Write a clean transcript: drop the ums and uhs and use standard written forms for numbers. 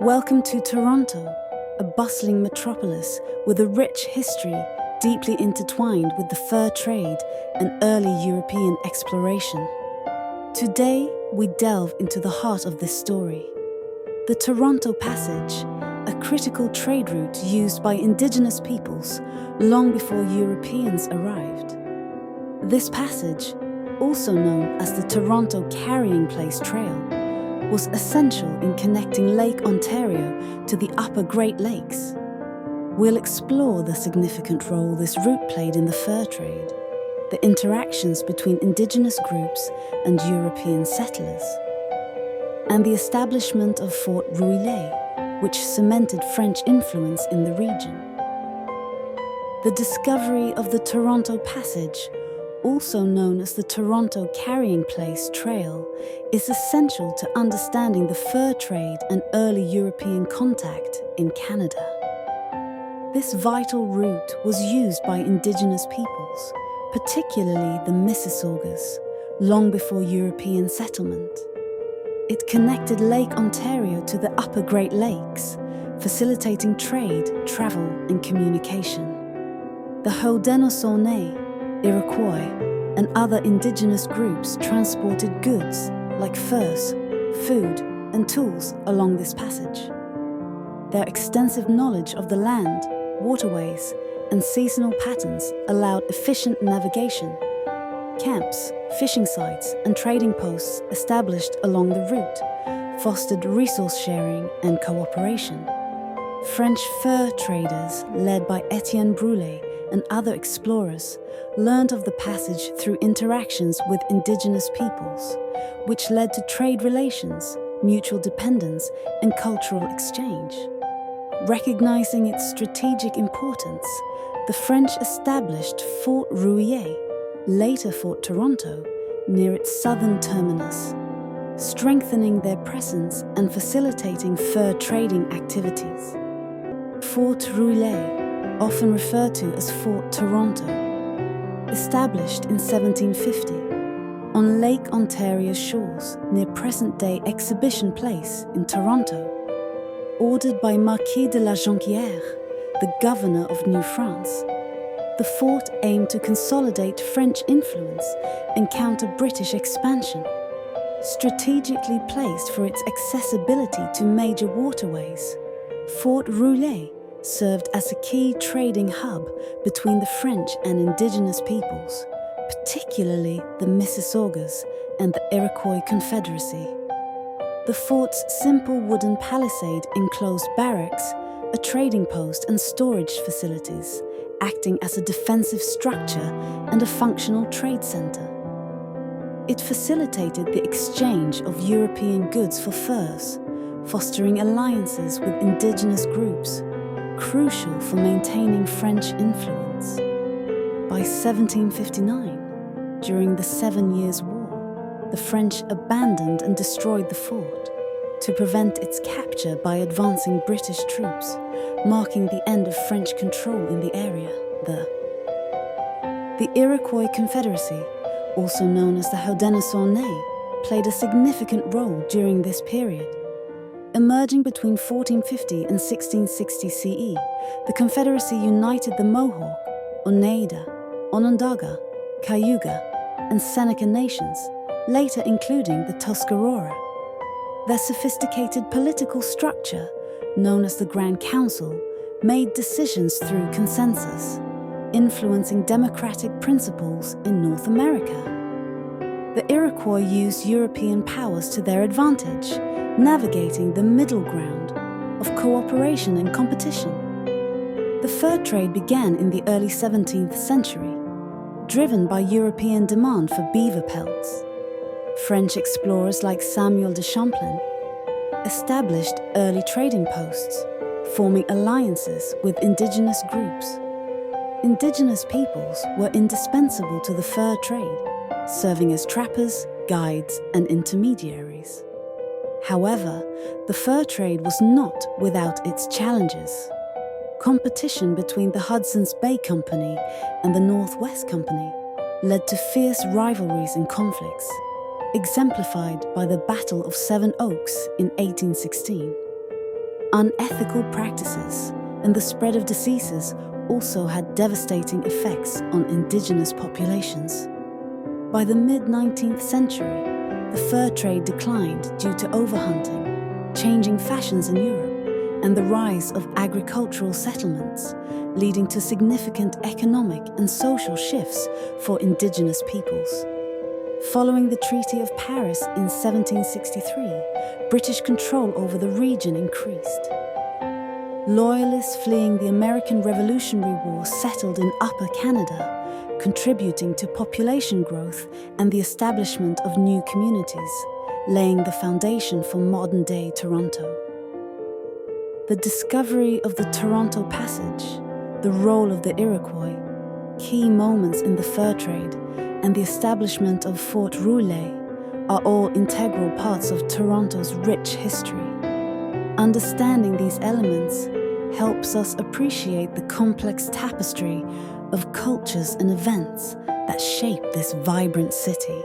Welcome to Toronto, a bustling metropolis with a rich history deeply intertwined with the fur trade and early European exploration. Today, we delve into the heart of this story. The Toronto Passage, a critical trade route used by Indigenous peoples long before Europeans arrived. This passage, also known as the Toronto Carrying Place Trail, was essential in connecting Lake Ontario to the upper Great Lakes. We'll explore the significant role this route played in the fur trade, the interactions between Indigenous groups and European settlers, and the establishment of Fort Rouillé, which cemented French influence in the region. The discovery of the Toronto Passage, also known as the Toronto Carrying Place Trail, is essential to understanding the fur trade and early European contact in Canada. This vital route was used by Indigenous peoples, particularly the Mississaugas, long before European settlement. It connected Lake Ontario to the upper Great Lakes, facilitating trade, travel, and communication. The Haudenosaunee, Iroquois, and other Indigenous groups transported goods like furs, food, and tools along this passage. Their extensive knowledge of the land, waterways, and seasonal patterns allowed efficient navigation. Camps, fishing sites, and trading posts established along the route fostered resource sharing and cooperation. French fur traders, led by Etienne Brulé and other explorers, learned of the passage through interactions with Indigenous peoples, which led to trade relations, mutual dependence, and cultural exchange. Recognizing its strategic importance, the French established Fort Rouillé, later Fort Toronto, near its southern terminus, strengthening their presence and facilitating fur trading activities. Fort Rouillé, often referred to as Fort Toronto, established in 1750 on Lake Ontario's shores near present-day Exhibition Place in Toronto. Ordered by Marquis de la Jonquière, the governor of New France, the fort aimed to consolidate French influence and counter British expansion. Strategically placed for its accessibility to major waterways, Fort Rouillé served as a key trading hub between the French and Indigenous peoples, particularly the Mississaugas and the Iroquois Confederacy. The fort's simple wooden palisade enclosed barracks, a trading post, and storage facilities, acting as a defensive structure and a functional trade center. It facilitated the exchange of European goods for furs, fostering alliances with Indigenous groups, crucial for maintaining French influence. By 1759, during the 7 Years' War, the French abandoned and destroyed the fort to prevent its capture by advancing British troops, marking the end of French control in the area. The Iroquois Confederacy, also known as the Haudenosaunee, played a significant role during this period. Emerging between 1450 and 1660 CE, the Confederacy united the Mohawk, Oneida, Onondaga, Cayuga, and Seneca nations, later including the Tuscarora. Their sophisticated political structure, known as the Grand Council, made decisions through consensus, influencing democratic principles in North America. The Iroquois used European powers to their advantage, navigating the middle ground of cooperation and competition. The fur trade began in the early 17th century, driven by European demand for beaver pelts. French explorers like Samuel de Champlain established early trading posts, forming alliances with Indigenous groups. Indigenous peoples were indispensable to the fur trade, serving as trappers, guides, and intermediaries. However, the fur trade was not without its challenges. Competition between the Hudson's Bay Company and the Northwest Company led to fierce rivalries and conflicts, exemplified by the Battle of Seven Oaks in 1816. Unethical practices and the spread of diseases also had devastating effects on indigenous populations. By the mid-19th century, the fur trade declined due to overhunting, changing fashions in Europe, and the rise of agricultural settlements, leading to significant economic and social shifts for indigenous peoples. Following the Treaty of Paris in 1763, British control over the region increased. Loyalists fleeing the American Revolutionary War settled in Upper Canada, contributing to population growth and the establishment of new communities, laying the foundation for modern-day Toronto. The discovery of the Toronto Passage, the role of the Iroquois, key moments in the fur trade, and the establishment of Fort Rouillé are all integral parts of Toronto's rich history. Understanding these elements helps us appreciate the complex tapestry of cultures and events that shape this vibrant city.